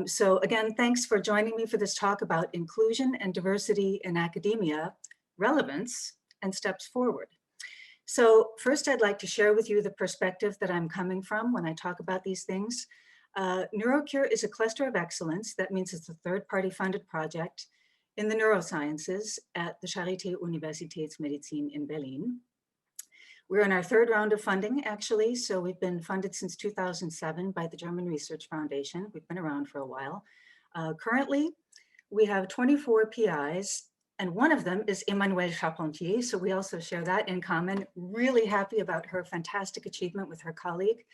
So again, thanks for joining me for this talk about inclusion and diversity in academia, relevance, and steps forward. So first, I'd like to share with you the perspective that I'm coming from when I talk about these things. NeuroCure is a cluster of excellence. That means it's a third-party funded project in the neurosciences at the Charité Universitätsmedizin in Berlin. We're in our third round of funding, actually. So we've been funded since 2007 by the German Research Foundation. We've been around for a while. Currently, we have 24 PIs, and one of them is Emmanuelle Charpentier. So we also share that in common. Really happy about her fantastic achievement with her colleague.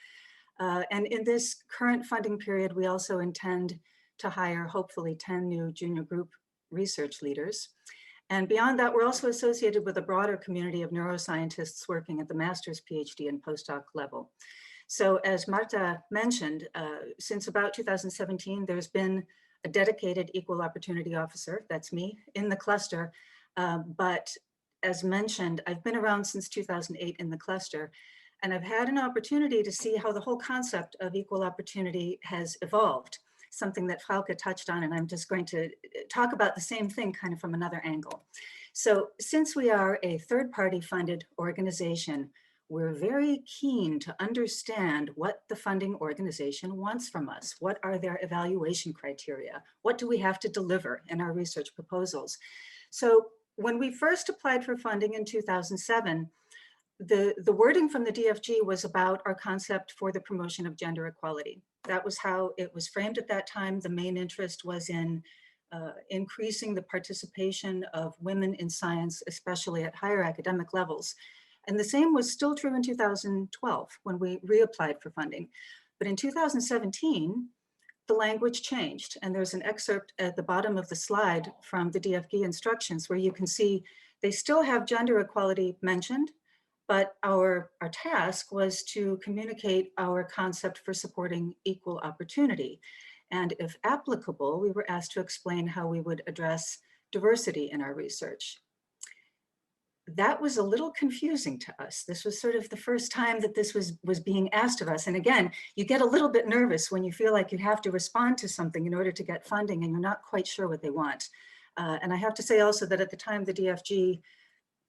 And in this current funding period, we also intend to hire, hopefully, 10 new junior group research leaders. And beyond that, we're also associated with a broader community of neuroscientists working at the master's, PhD, and postdoc level. So as Marta mentioned, since about 2017, there's been a dedicated equal opportunity officer, that's me, in the cluster. But as mentioned, I've been around since 2008 in the cluster, and I've had an opportunity to see how the whole concept of equal opportunity has evolved, something that Frauke touched on, and I'm just going to talk about the same thing kind of from another angle. So since we are a third-party funded organization, we're very keen to understand what the funding organization wants from us. What are their evaluation criteria? What do we have to deliver in our research proposals? So when we first applied for funding in 2007, the wording from the DFG was about our concept for the promotion of gender equality. That was how it was framed at that time. The main interest was in increasing the participation of women in science, especially at higher academic levels. And the same was still true in 2012 when we reapplied for funding. But in 2017, the language changed. And there's an excerpt at the bottom of the slide from the DFG instructions where you can see they still have gender equality mentioned, but our task was to communicate our concept for supporting equal opportunity. And if applicable, we were asked to explain how we would address diversity in our research. That was a little confusing to us. This was sort of the first time that this was being asked of us. And again, you get a little bit nervous when you feel like you have to respond to something in order to get funding and you're not quite sure what they want. And I have to say also that at the time, the DFG,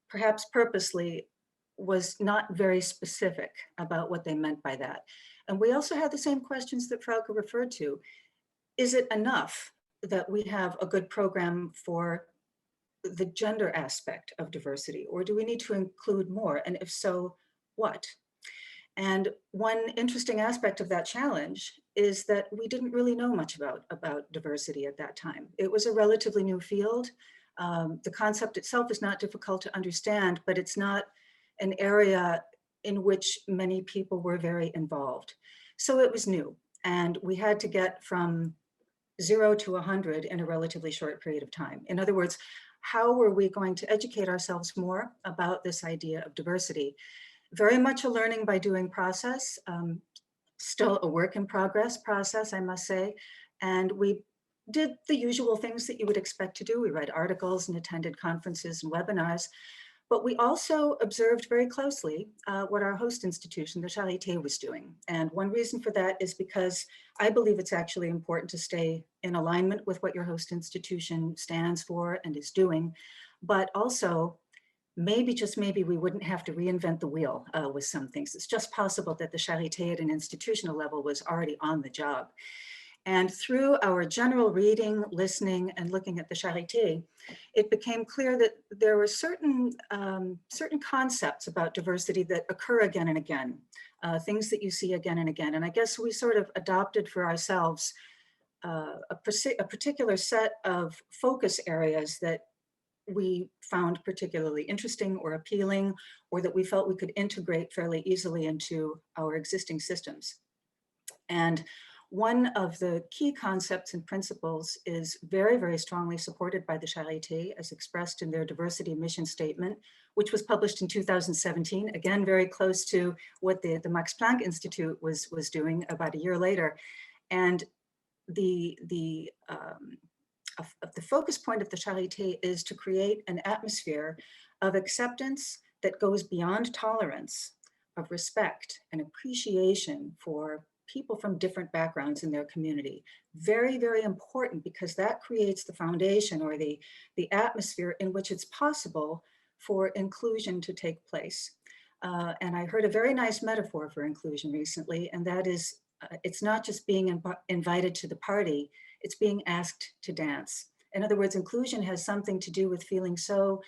perhaps purposely, was not very specific about what they meant by that. And we also had the same questions that Frauke referred to. Is it enough that we have a good program for the gender aspect of diversity, or do we need to include more? And if so, what? And one interesting aspect of that challenge is that we didn't really know much about diversity at that time. It was a relatively new field. The concept itself is not difficult to understand, but it's not an area in which many people were very involved. So it was new, and we had to get from 0 to 100 in a relatively short period of time. In other words, how were we going to educate ourselves more about this idea of diversity? Very much a learning by doing process, still a work in progress process, I must say. And we did the usual things that you would expect to do. We read articles and attended conferences and webinars. But we also observed very closely what our host institution, the Charité, was doing. And one reason for that is because I believe it's actually important to stay in alignment with what your host institution stands for and is doing. But also, maybe, just maybe, we wouldn't have to reinvent the wheel with some things. It's just possible that the Charité at an institutional level was already on the job. And through our general reading, listening, and looking at the Charité, it became clear that there were certain concepts about diversity that occur again and again, things that you see again and again. And I guess we sort of adopted for ourselves a particular set of focus areas that we found particularly interesting or appealing, or that we felt we could integrate fairly easily into our existing systems. And one of the key concepts and principles is very, very strongly supported by the Charité as expressed in their diversity mission statement, which was published in 2017, again, very close to what the Max Planck Institute was doing about a year later. And the focus point of the Charité is to create an atmosphere of acceptance that goes beyond tolerance, of respect and appreciation for people from different backgrounds in their community. Very, very important, because that creates the foundation or the atmosphere in which it's possible for inclusion to take place. And I heard a very nice metaphor for inclusion recently, and that is, it's not just being invited to the party, it's being asked to dance. In other words, inclusion has something to do with feeling so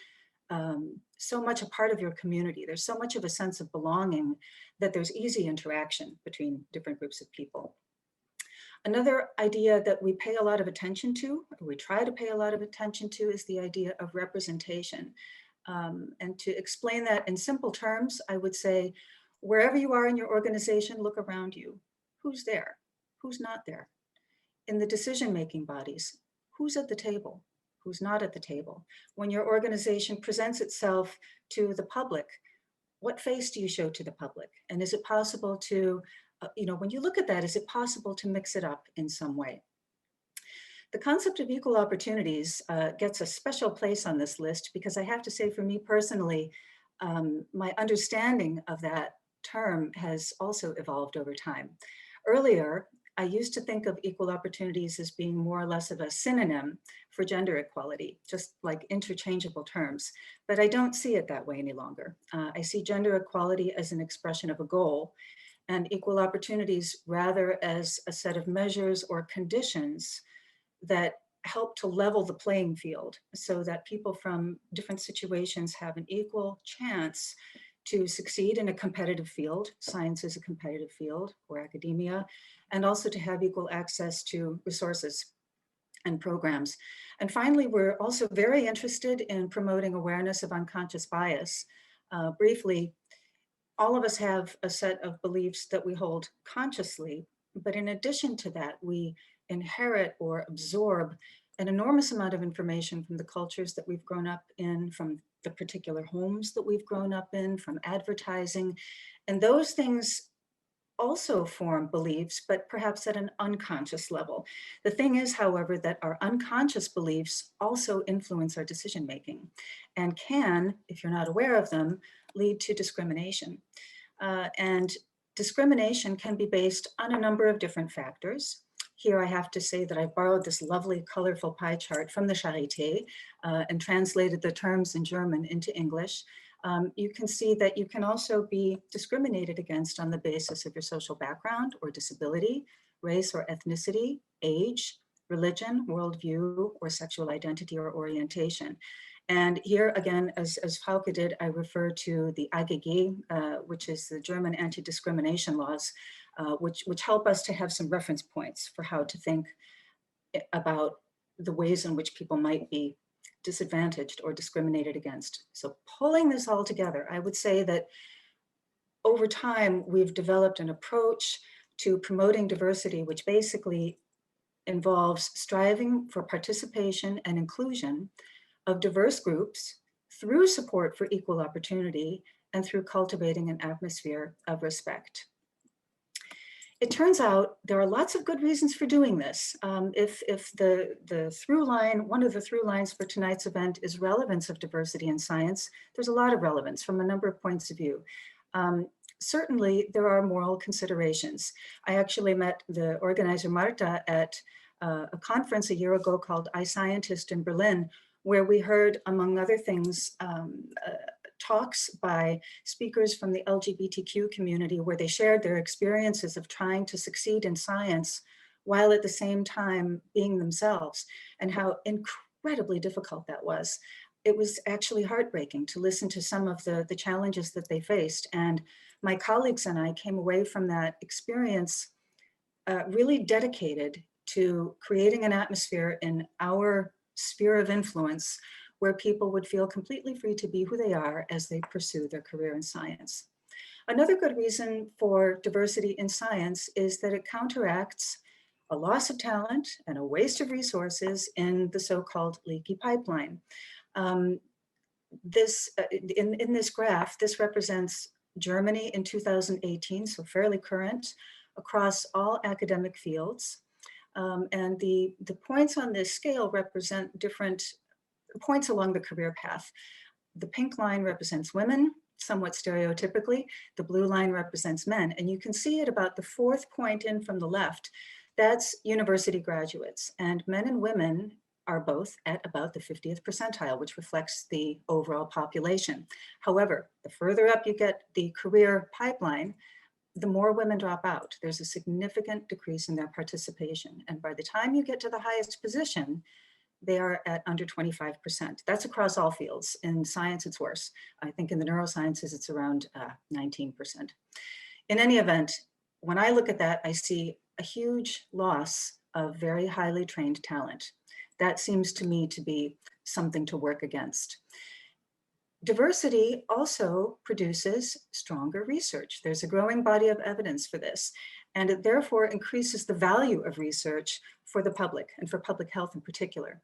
much a part of your community. There's so much of a sense of belonging that there's easy interaction between different groups of people. Another idea that we pay a lot of attention to, or we try to pay a lot of attention to, is the idea of representation. And to explain that in simple terms, I would say, wherever you are in your organization, look around you. Who's there? Who's not there? In the decision-making bodies, who's at the table? Who's not at the table? When your organization presents itself to the public, what face do you show to the public? And is it possible to, when you look at that, is it possible to mix it up in some way? The concept of equal opportunities gets a special place on this list, because I have to say, for me personally, my understanding of that term has also evolved over time. Earlier, I used to think of equal opportunities as being more or less of a synonym for gender equality, just like interchangeable terms, but I don't see it that way any longer. I see gender equality as an expression of a goal, and equal opportunities rather as a set of measures or conditions that help to level the playing field so that people from different situations have an equal chance to succeed in a competitive field. Science is a competitive field, or academia, and also to have equal access to resources and programs. And finally, we're also very interested in promoting awareness of unconscious bias. Briefly, all of us have a set of beliefs that we hold consciously, but in addition to that, we inherit or absorb an enormous amount of information from the cultures that we've grown up in, from the particular homes that we've grown up in, from advertising. And those things also form beliefs, but perhaps at an unconscious level. The thing is, however, that our unconscious beliefs also influence our decision-making and can, if you're not aware of them, lead to discrimination. And discrimination can be based on a number of different factors. Here I have to say that I borrowed this lovely colorful pie chart from the Charité and translated the terms in German into English. You can see that you can also be discriminated against on the basis of your social background or disability, race or ethnicity, age, religion, worldview, or sexual identity or orientation. And here again, as Frauke did, I refer to the AGG, which is the German anti-discrimination laws, which help us to have some reference points for how to think about the ways in which people might be disadvantaged or discriminated against. So pulling this all together, I would say that over time, we've developed an approach to promoting diversity, which basically involves striving for participation and inclusion of diverse groups through support for equal opportunity and through cultivating an atmosphere of respect. It turns out there are lots of good reasons for doing this. If the through line, one of the through lines for tonight's event is relevance of diversity in science, there's a lot of relevance from a number of points of view. Certainly there are moral considerations. I actually met the organizer Marta at a conference a year ago called I Scientist in Berlin, where we heard, among other things, talks by speakers from the LGBTQ community where they shared their experiences of trying to succeed in science while at the same time being themselves, and how incredibly difficult that was. It was actually heartbreaking to listen to some of the challenges that they faced. And my colleagues and I came away from that experience really dedicated to creating an atmosphere in our sphere of influence where people would feel completely free to be who they are as they pursue their career in science. Another good reason for diversity in science is that it counteracts a loss of talent and a waste of resources in the so-called leaky pipeline. In this graph, this represents Germany in 2018, so fairly current, across all academic fields. And the points on this scale represent different points along the career path. The pink line represents women, somewhat stereotypically, the blue line represents men. And you can see at about the fourth point in from the left, that's university graduates. And men and women are both at about the 50th percentile, which reflects the overall population. However, the further up you get the career pipeline, the more women drop out. There's a significant decrease in their participation. And by the time you get to the highest position, they are at under 25%. That's across all fields. In science, it's worse. I think in the neurosciences, it's around 19%. In any event, when I look at that, I see a huge loss of very highly trained talent. That seems to me to be something to work against. Diversity also produces stronger research. There's a growing body of evidence for this, and it therefore increases the value of research for the public and for public health in particular.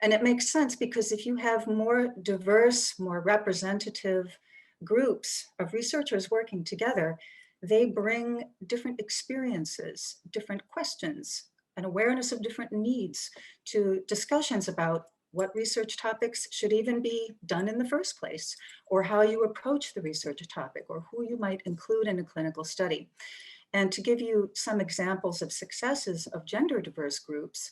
And it makes sense because if you have more diverse, more representative groups of researchers working together, they bring different experiences, different questions, an awareness of different needs to discussions about what research topics should even be done in the first place, or how you approach the research topic, or who you might include in a clinical study. And to give you some examples of successes of gender diverse groups,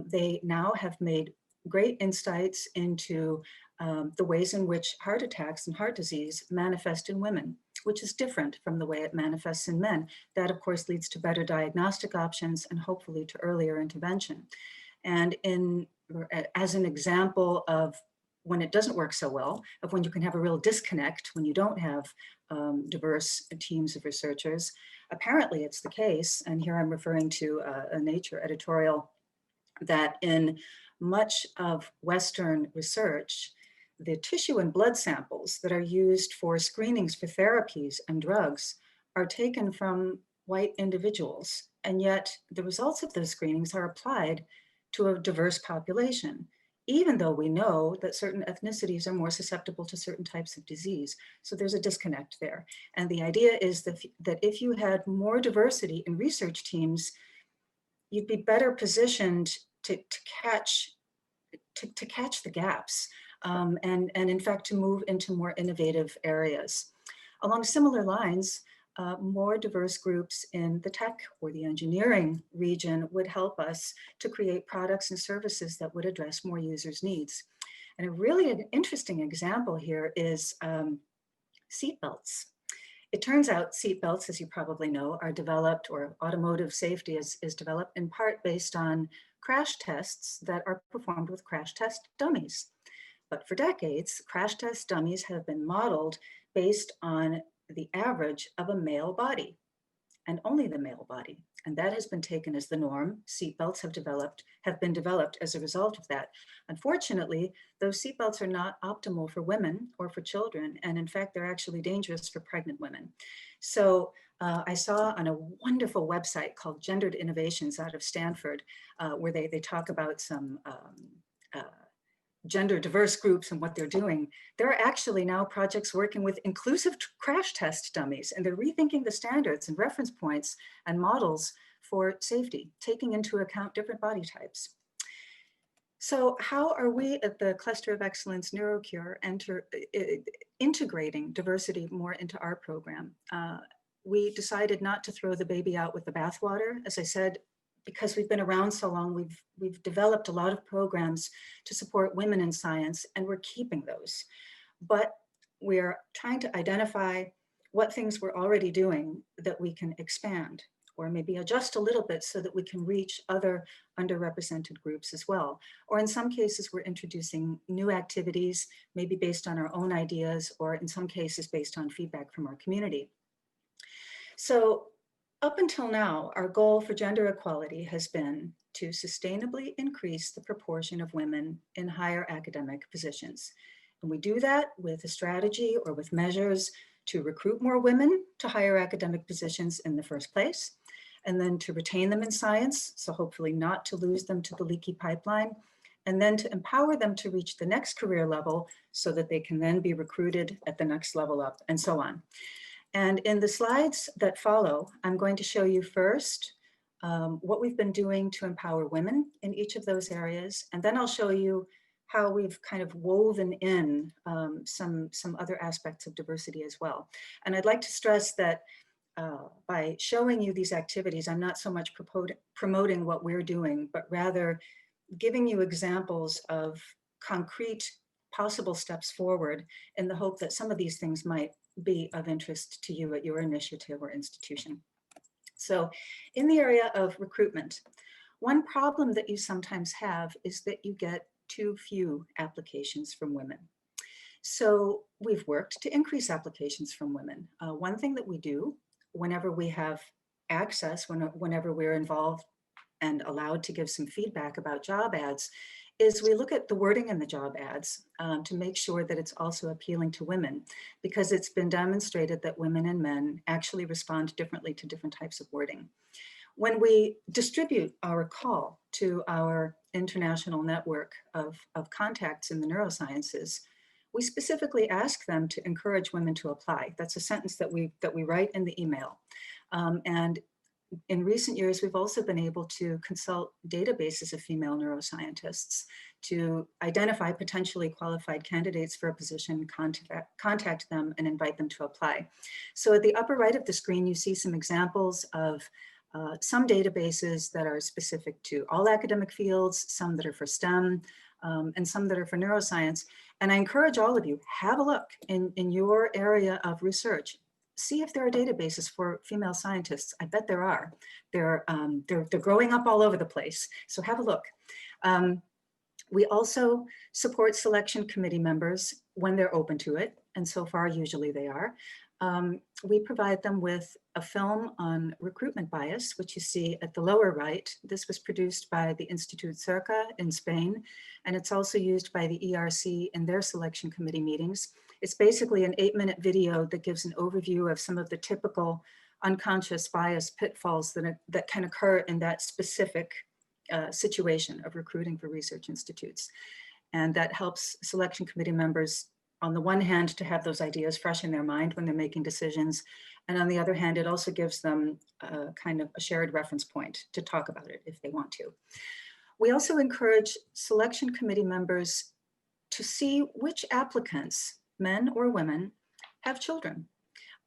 they now have made great insights into the ways in which heart attacks and heart disease manifest in women, which is different from the way it manifests in men. That, of course, leads to better diagnostic options and hopefully to earlier intervention. And as an example of when it doesn't work so well, of when you can have a real disconnect, when you don't have diverse teams of researchers, apparently it's the case, and here I'm referring to a Nature editorial, that in much of Western research, the tissue and blood samples that are used for screenings for therapies and drugs are taken from white individuals, and yet the results of those screenings are applied to a diverse population, even though we know that certain ethnicities are more susceptible to certain types of disease. So there's a disconnect there. And the idea is that if you had more diversity in research teams, you'd be better positioned to catch the gaps and in fact to move into more innovative areas. Along similar lines, more diverse groups in the tech or the engineering region would help us to create products and services that would address more users' needs. And a really interesting example here is seatbelts. It turns out seatbelts, as you probably know, are developed, or automotive safety is developed in part based on crash tests that are performed with crash test dummies. But for decades, crash test dummies have been modeled based on the average of a male body, and only the male body. And that has been taken as the norm. Seatbelts have been developed as a result of that. Unfortunately, those seatbelts are not optimal for women or for children. And in fact, they're actually dangerous for pregnant women. So I saw on a wonderful website called Gendered Innovations out of Stanford, where they talk about some gender diverse groups and what they're doing. There are actually now projects working with inclusive crash test dummies, and they're rethinking the standards and reference points and models for safety, taking into account different body types. So how are we at the Cluster of Excellence NeuroCure integrating diversity more into our program? We decided not to throw the baby out with the bathwater. As I said, because we've been around so long, we've developed a lot of programs to support women in science, and we're keeping those. But we're trying to identify what things we're already doing that we can expand, or maybe adjust a little bit so that we can reach other underrepresented groups as well. Or in some cases, we're introducing new activities, maybe based on our own ideas, or in some cases based on feedback from our community. So up until now, our goal for gender equality has been to sustainably increase the proportion of women in higher academic positions. And we do that with a strategy or with measures to recruit more women to higher academic positions in the first place, and then to retain them in science, so hopefully not to lose them to the leaky pipeline, and then to empower them to reach the next career level so that they can then be recruited at the next level up, and so on. And in the slides that follow, I'm going to show you first what we've been doing to empower women in each of those areas. And then I'll show you how we've kind of woven in some other aspects of diversity as well. And I'd like to stress that by showing you these activities, I'm not so much promoting what we're doing, but rather giving you examples of concrete possible steps forward in the hope that some of these things might be of interest to you at your initiative or institution. So in the area of recruitment, one problem that you sometimes have is that you get too few applications from women. So we've worked to increase applications from women. One thing that we do whenever we have access, whenever we're involved and allowed to give some feedback about job ads, is we look at the wording in the job ads to make sure that it's also appealing to women, because it's been demonstrated that women and men actually respond differently to different types of wording. When we distribute our call to our international network of contacts in the neurosciences, we specifically ask them to encourage women to apply. That's a sentence that we write in the email. And in recent years, we've also been able to consult databases of female neuroscientists to identify potentially qualified candidates for a position, contact them, and invite them to apply. So at the upper right of the screen, you see some examples of some databases that are specific to all academic fields, some that are for STEM, and some that are for neuroscience. And I encourage all of you, have a look in your area of research. See if there are databases for female scientists. I bet there are. They're growing up all over the place. So have a look. We also support selection committee members when they're open to it. And so far, usually they are. We provide them with a film on recruitment bias, which you see at the lower right. This was produced by the Institute Cerca in Spain, and it's also used by the ERC in their selection committee meetings. It's basically an 8-minute video that gives an overview of some of the typical unconscious bias pitfalls that can occur in that specific situation of recruiting for research institutes. And that helps selection committee members, on the one hand, to have those ideas fresh in their mind when they're making decisions. And on the other hand, it also gives them kind of a shared reference point to talk about it if they want to. We also encourage selection committee members to see which applicants, men or women, have children.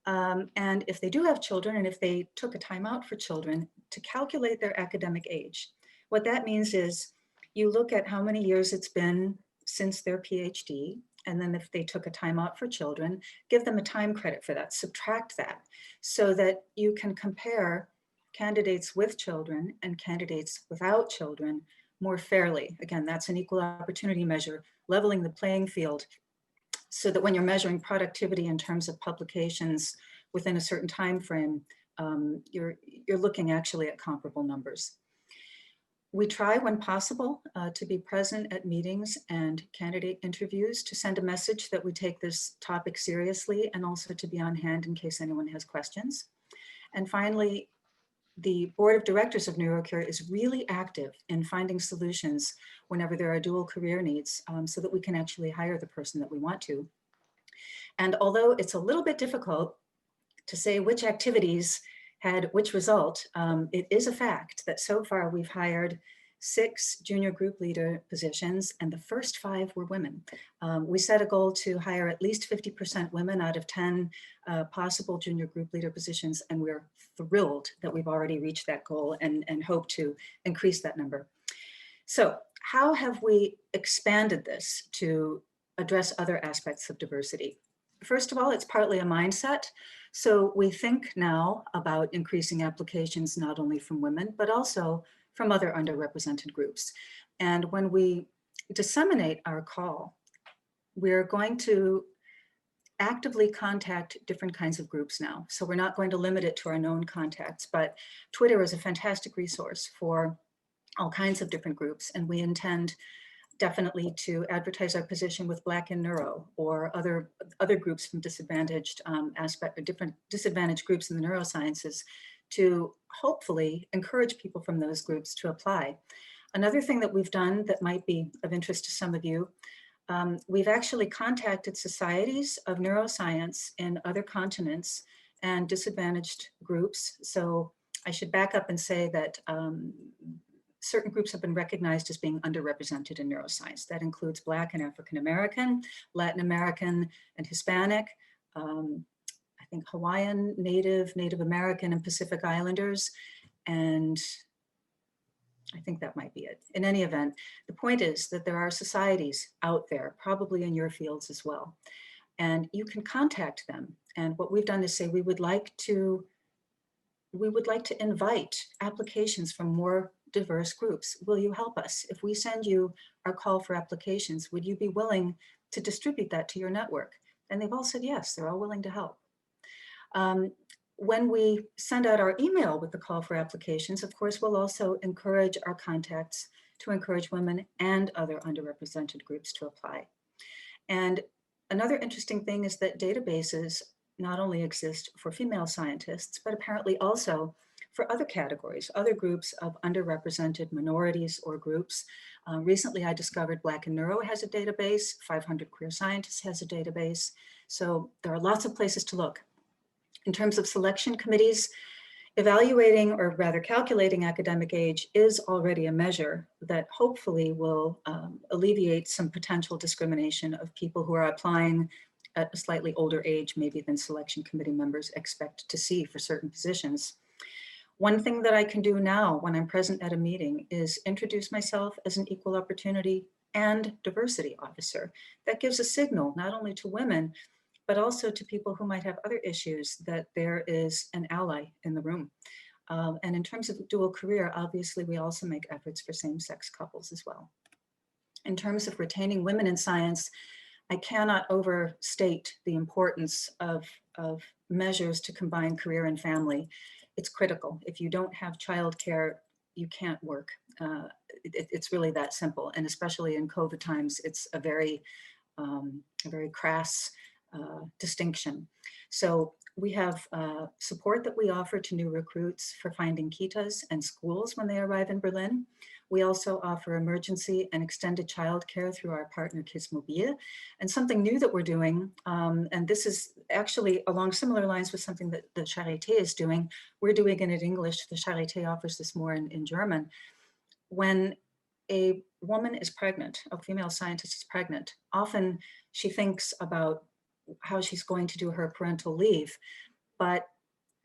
And if they do have children, and if they took a time out for children, to calculate their academic age. What that means is you look at how many years it's been since their PhD, and then if they took a time out for children, give them a time credit for that, subtract that, so that you can compare candidates with children and candidates without children more fairly. Again, that's an equal opportunity measure, leveling the playing field, so that when you're measuring productivity in terms of publications within a certain time frame, you're looking actually at comparable numbers. We try, when possible, to be present at meetings and candidate interviews to send a message that we take this topic seriously, and also to be on hand in case anyone has questions. And finally, the board of directors of NeuroCure is really active in finding solutions whenever there are dual career needs, so that we can actually hire the person that we want to. And although it's a little bit difficult to say which activities had which result, it is a fact that so far we've hired 6 junior group leader positions, and the first 5 were women. We set a goal to hire at least 50% women out of 10 possible junior group leader positions, and we're thrilled that we've already reached that goal and hope to increase that number. So how have we expanded this to address other aspects of diversity? First of all, it's partly a mindset. So we think now about increasing applications not only from women, but also from other underrepresented groups. And when we disseminate our call, we're going to actively contact different kinds of groups now. So we're not going to limit it to our known contacts, but Twitter is a fantastic resource for all kinds of different groups. And we intend definitely to advertise our position with Black in Neuro, or other groups from disadvantaged different disadvantaged groups in the neurosciences, to hopefully encourage people from those groups to apply. Another thing that we've done that might be of interest to some of you, we've actually contacted societies of neuroscience in other continents and disadvantaged groups. So I should back up and say that certain groups have been recognized as being underrepresented in neuroscience. That includes Black and African American, Latin American and Hispanic, I think Hawaiian, Native American and Pacific Islanders, and I think that might be it. In any event, the point is that there are societies out there, probably in your fields as well, and you can contact them. And what we've done is say we would like to invite applications from more diverse groups. Will you help us? If we send you our call for applications, would you be willing to distribute that to your network? And they've all said yes, they're all willing to help. When we send out our email with the call for applications, of course, we'll also encourage our contacts to encourage women and other underrepresented groups to apply. And another interesting thing is that databases not only exist for female scientists, but apparently also for other categories, other groups of underrepresented minorities or groups. Recently, I discovered Black in Neuro has a database, 500 Queer Scientists has a database. So there are lots of places to look. In terms of selection committees, evaluating, or rather calculating academic age is already a measure that hopefully will alleviate some potential discrimination of people who are applying at a slightly older age maybe than selection committee members expect to see for certain positions. One thing that I can do now when I'm present at a meeting is introduce myself as an equal opportunity and diversity officer. That gives a signal not only to women, but also to people who might have other issues, that there is an ally in the room. And in terms of dual career, obviously we also make efforts for same-sex couples as well. In terms of retaining women in science, I cannot overstate the importance of measures to combine career and family. It's critical. If you don't have childcare, you can't work. It's really that simple. And especially in COVID times, it's a very crass distinction. So we have support that we offer to new recruits for finding kitas and schools when they arrive in Berlin. We also offer emergency and extended childcare through our partner Kids Mobile. And something new that we're doing, and this is actually along similar lines with something that the Charité is doing, we're doing it in English, the Charité offers this more in German. When a woman is pregnant, a female scientist is pregnant, often she thinks about how she's going to do her parental leave, but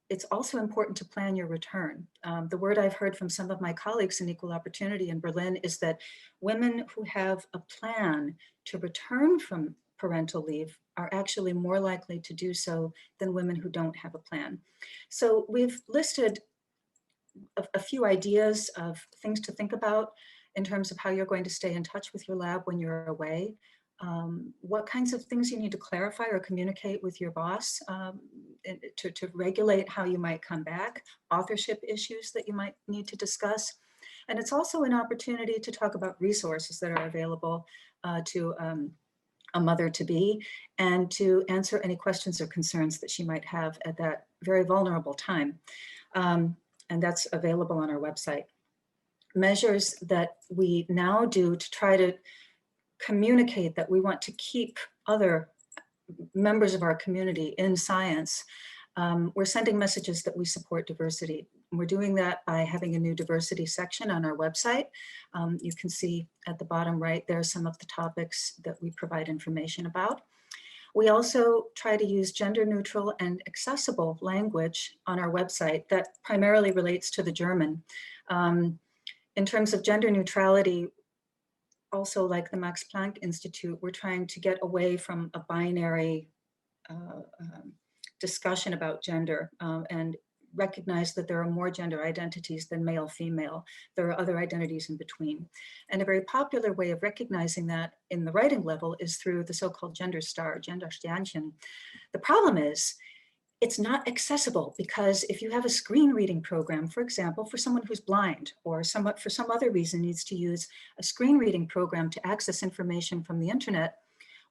it's also important to plan your return. The word I've heard from some of my colleagues in Equal Opportunity in Berlin is that women who have a plan to return from parental leave are actually more likely to do so than women who don't have a plan. So we've listed a few ideas of things to think about in terms of how you're going to stay in touch with your lab when you're away. What kinds of things you need to clarify or communicate with your boss to regulate how you might come back, authorship issues that you might need to discuss. And it's also an opportunity to talk about resources that are available to a mother-to-be and to answer any questions or concerns that she might have at that very vulnerable time. And that's available on our website. Measures that we now do to try to communicate that we want to keep other members of our community in science. We're sending messages that we support diversity. We're doing that by having a new diversity section on our website. You can see at the bottom right there some of the topics that we provide information about. We also try to use gender neutral and accessible language on our website that primarily relates to the German. In terms of gender neutrality, also like the Max Planck Institute, we're trying to get away from a binary discussion about gender and recognize that there are more gender identities than male, female. There are other identities in between. And a very popular way of recognizing that in the writing level is through the so-called gender star, Gendersternchen. The problem is, it's not accessible because if you have a screen reading program, for example, for someone who's blind or for some other reason needs to use a screen reading program to access information from the internet,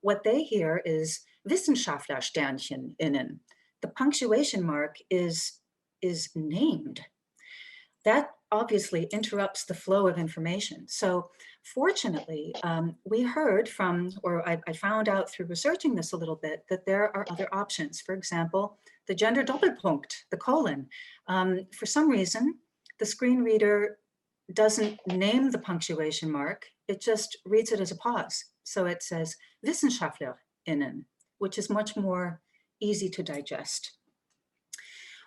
what they hear is Wissenschaftlersternchen innen. The punctuation mark is named. That obviously interrupts the flow of information. So fortunately, we heard from, or I found out through researching this a little bit, that there are other options. For example, the gender Doppelpunkt, the colon. For some reason, the screen reader doesn't name the punctuation mark, it just reads it as a pause. So it says WissenschaftlerInnen, which is much more easy to digest.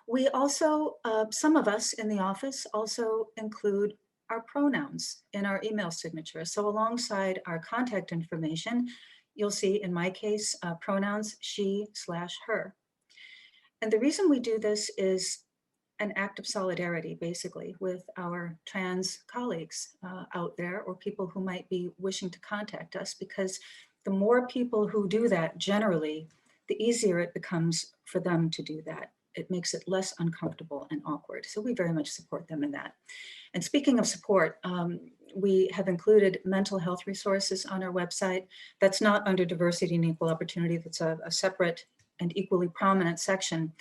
We also, some of us in the office also include our pronouns in our email signature. So alongside our contact information, you'll see in my case, pronouns she/her. And the reason we do this is an act of solidarity, basically, with our trans colleagues out there, or people who might be wishing to contact us, because the more people who do that generally, the easier it becomes for them to do that. It makes it less uncomfortable and awkward. So we very much support them in that. And speaking of support, we have included mental health resources on our website. That's not under diversity and equal opportunity. That's a separate and equally prominent section,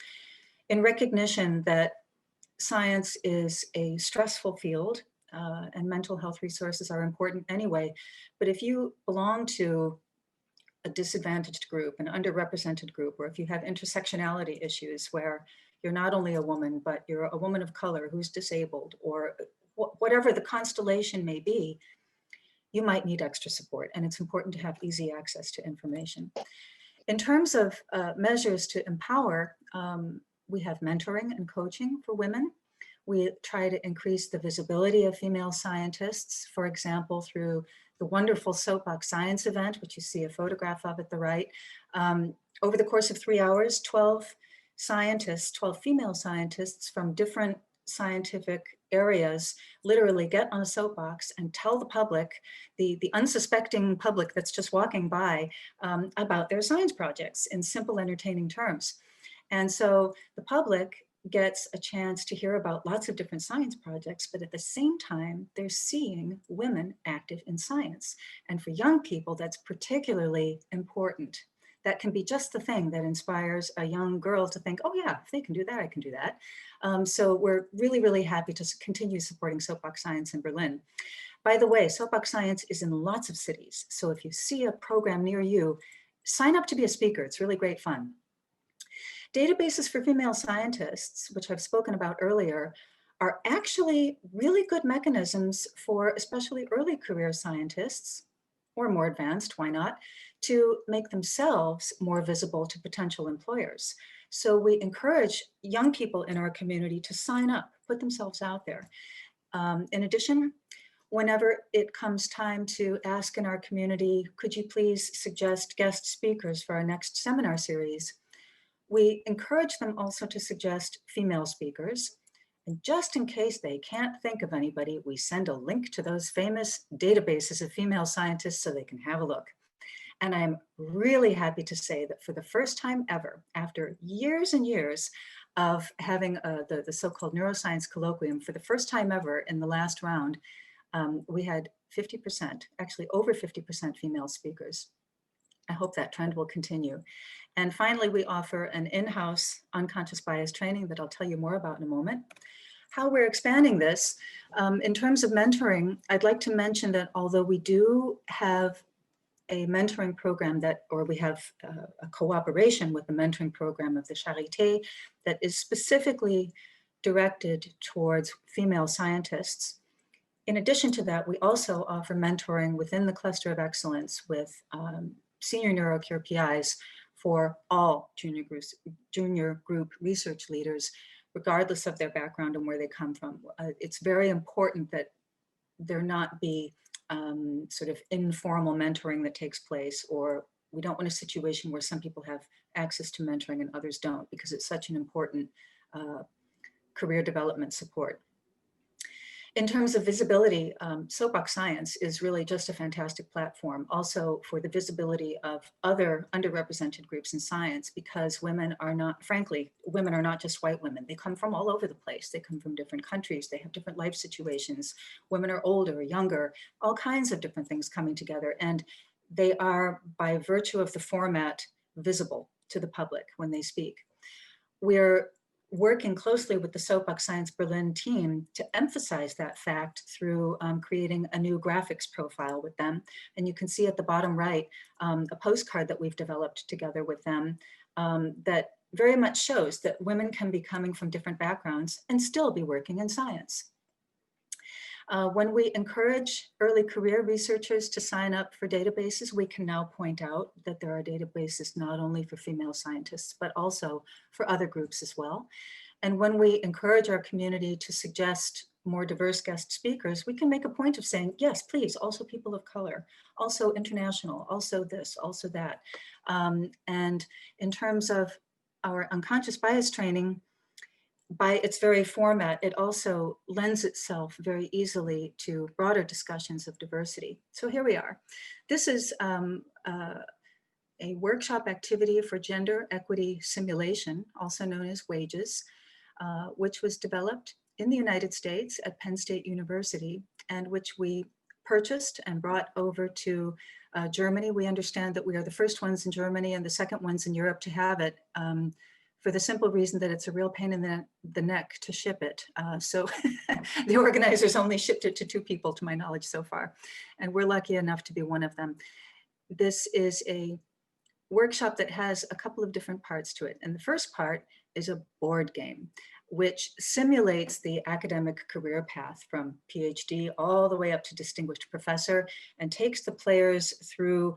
in recognition that science is a stressful field and mental health resources are important anyway. But if you belong to a disadvantaged group, an underrepresented group, or if you have intersectionality issues where you're not only a woman, but you're a woman of color who's disabled, or whatever the constellation may be, you might need extra support. And it's important to have easy access to information. In terms of measures to empower, we have mentoring and coaching for women. We try to increase the visibility of female scientists, for example, through the wonderful Soapbox Science event, which you see a photograph of at the right. Over the course of 3 hours, 12 scientists, 12 female scientists from different scientific areas literally get on a soapbox and tell the public, the unsuspecting public that's just walking by, about their science projects in simple, entertaining terms. And so the public gets a chance to hear about lots of different science projects, but at the same time, they're seeing women active in science. And for young people, that's particularly important. That can be just the thing that inspires a young girl to think, oh yeah, if they can do that, I can do that. So we're really, really happy to continue supporting Soapbox Science in Berlin. By the way, Soapbox Science is in lots of cities. So if you see a program near you, sign up to be a speaker. It's really great fun. Databases for female scientists, which I've spoken about earlier, are actually really good mechanisms for especially early career scientists, or more advanced, why not, to make themselves more visible to potential employers. So we encourage young people in our community to sign up, put themselves out there. In addition, whenever it comes time to ask in our community, could you please suggest guest speakers for our next seminar series? We encourage them also to suggest female speakers. And just in case they can't think of anybody, we send a link to those famous databases of female scientists so they can have a look. And I'm really happy to say that for the first time ever, after years and years of having the so-called neuroscience colloquium, for the first time ever in the last round, we had 50%, actually over 50% female speakers. I hope that trend will continue. And finally, we offer an in-house unconscious bias training that I'll tell you more about in a moment. How we're expanding this, in terms of mentoring, I'd like to mention that although we do have a mentoring program or we have a cooperation with the mentoring program of the Charité that is specifically directed towards female scientists. In addition to that, we also offer mentoring within the cluster of excellence with senior NeuroCure PIs for all junior group research leaders, regardless of their background and where they come from. It's very important that there not be sort of informal mentoring that takes place, or we don't want a situation where some people have access to mentoring and others don't, because it's such an important career development support. In terms of visibility, Soapbox Science is really just a fantastic platform also for the visibility of other underrepresented groups in science, because women are not, frankly, women are not just white women. They come from all over the place. They come from different countries. They have different life situations. Women are older, younger, all kinds of different things coming together. And they are, by virtue of the format, visible to the public when they speak. We're working closely with the Soapbox Science Berlin team to emphasize that fact through creating a new graphics profile with them. And you can see at the bottom right, a postcard that we've developed together with them that very much shows that women can be coming from different backgrounds and still be working in science. When we encourage early career researchers to sign up for databases, we can now point out that there are databases not only for female scientists, but also for other groups as well. And when we encourage our community to suggest more diverse guest speakers, we can make a point of saying, yes, please, also people of color, also international, also this, also that. And in terms of our unconscious bias training, by its very format, it also lends itself very easily to broader discussions of diversity. So here we are. This is a workshop activity for gender equity simulation, also known as WAGES, which was developed in the United States at Penn State University, and which we purchased and brought over to Germany. We understand that we are the first ones in Germany and the second ones in Europe to have it, for the simple reason that it's a real pain in the neck to ship it. So the organizers only shipped it to 2 people, to my knowledge, so far. And we're lucky enough to be one of them. This is a workshop that has a couple of different parts to it. And the first part is a board game, which simulates the academic career path from PhD all the way up to distinguished professor, and takes the players through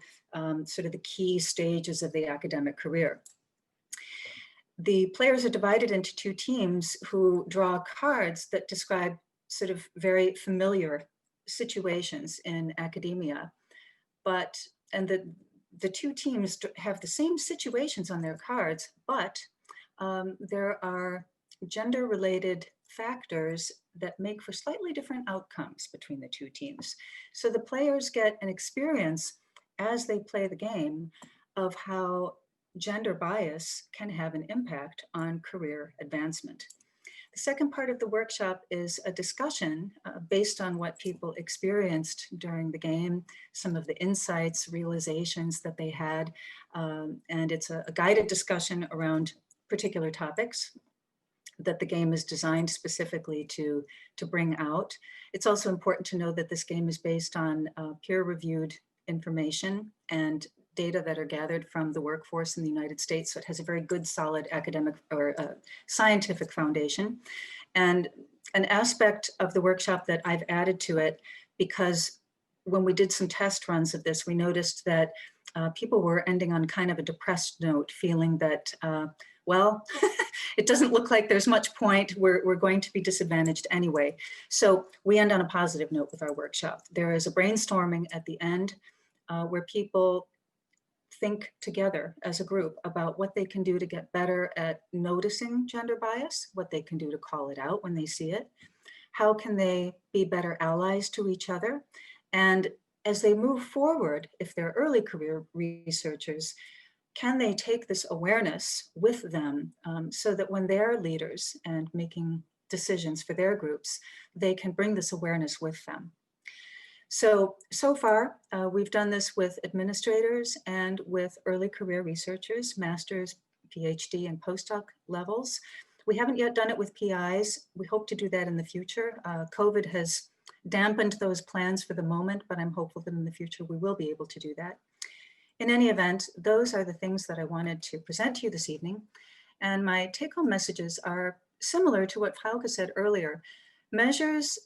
sort of the key stages of the academic career. The players are divided into 2 teams who draw cards that describe sort of very familiar situations in academia. And the 2 teams have the same situations on their cards, but there are gender-related factors that make for slightly different outcomes between the 2 teams. So the players get an experience as they play the game of how gender bias can have an impact on career advancement. The second part of the workshop is a discussion based on what people experienced during the game, some of the insights, realizations that they had, and it's a guided discussion around particular topics that the game is designed specifically to bring out. It's also important to know that this game is based on peer-reviewed information and data that are gathered from the workforce in the United States. So it has a very good, solid academic or scientific foundation. And an aspect of the workshop that I've added to it, because when we did some test runs of this, we noticed that people were ending on kind of a depressed note, feeling that, well, it doesn't look like there's much point. We're going to be disadvantaged anyway. So we end on a positive note with our workshop. There is a brainstorming at the end where people think together as a group about what they can do to get better at noticing gender bias, what they can do to call it out when they see it, how can they be better allies to each other, and as they move forward, if they're early career researchers, can they take this awareness with them so that when they're leaders and making decisions for their groups, they can bring this awareness with them. So far, we've done this with administrators and with early career researchers, master's, PhD, and postdoc levels. We haven't yet done it with PIs. We hope to do that in the future. COVID has dampened those plans for the moment, but I'm hopeful that in the future we will be able to do that. In any event, those are the things that I wanted to present to you this evening. And my take-home messages are similar to what Frauke said earlier. Measures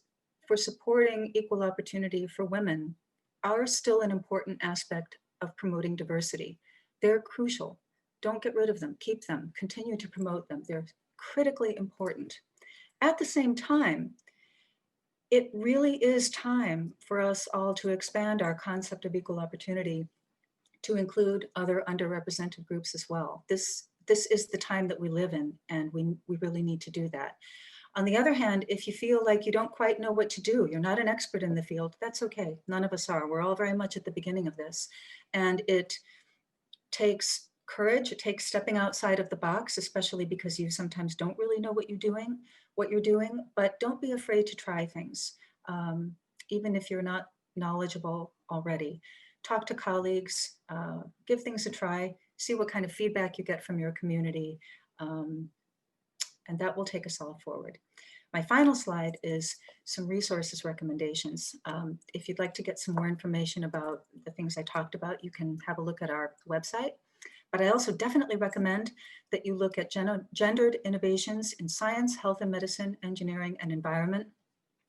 for supporting equal opportunity for women are still an important aspect of promoting diversity. They're crucial. Don't get rid of them, keep them, continue to promote them. They're critically important. At the same time, it really is time for us all to expand our concept of equal opportunity to include other underrepresented groups as well. This is the time that we live in, and we really need to do that. On the other hand, if you feel like you don't quite know what to do, you're not an expert in the field, that's okay. None of us are. We're all very much at the beginning of this. And it takes courage, it takes stepping outside of the box, especially because you sometimes don't really know what you're doing, but don't be afraid to try things, even if you're not knowledgeable already. Talk to colleagues, give things a try, see what kind of feedback you get from your community, and that will take us all forward. My final slide is some resources recommendations. If you'd like to get some more information about the things I talked about, you can have a look at our website. But I also definitely recommend that you look at gendered innovations in science, health and medicine, engineering, and environment.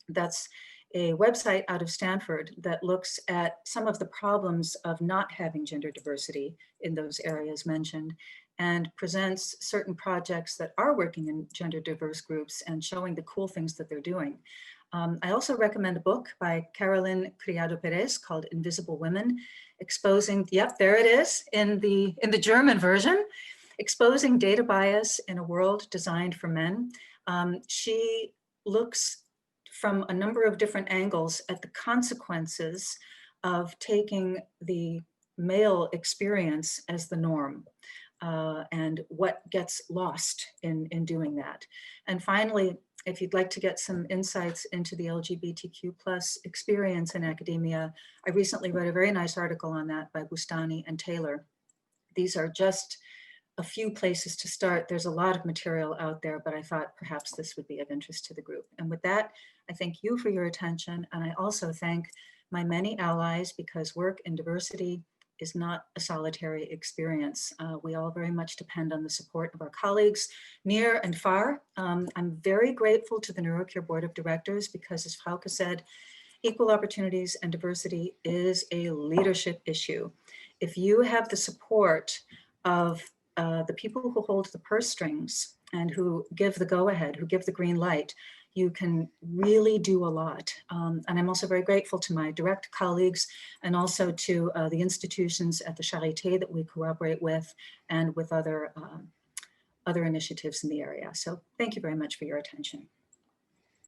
That's a website out of Stanford that looks at some of the problems of not having gender diversity in those areas mentioned, and presents certain projects that are working in gender diverse groups and showing the cool things that they're doing. I also recommend a book by Carolyn Criado Perez called Invisible Women, exposing, yep, there it is in the German version, exposing data bias in a world designed for men. She looks from a number of different angles at the consequences of taking the male experience as the norm. And what gets lost in doing that. And finally, if you'd like to get some insights into the LGBTQ+ experience in academia, I recently read a very nice article on that by Bustani and Taylor. These are just a few places to start. There's a lot of material out there, but I thought perhaps this would be of interest to the group. And with that, I thank you for your attention. And I also thank my many allies, because work in diversity is not a solitary experience. We all very much depend on the support of our colleagues near and far. I'm very grateful to the NeuroCure Board of Directors because, as Frauke said, equal opportunities and diversity is a leadership issue. If you have the support of the people who hold the purse strings and who give the go-ahead, who give the green light, you can really do a lot. And I'm also very grateful to my direct colleagues and also to the institutions at the Charité that we cooperate with and with other initiatives in the area. So thank you very much for your attention.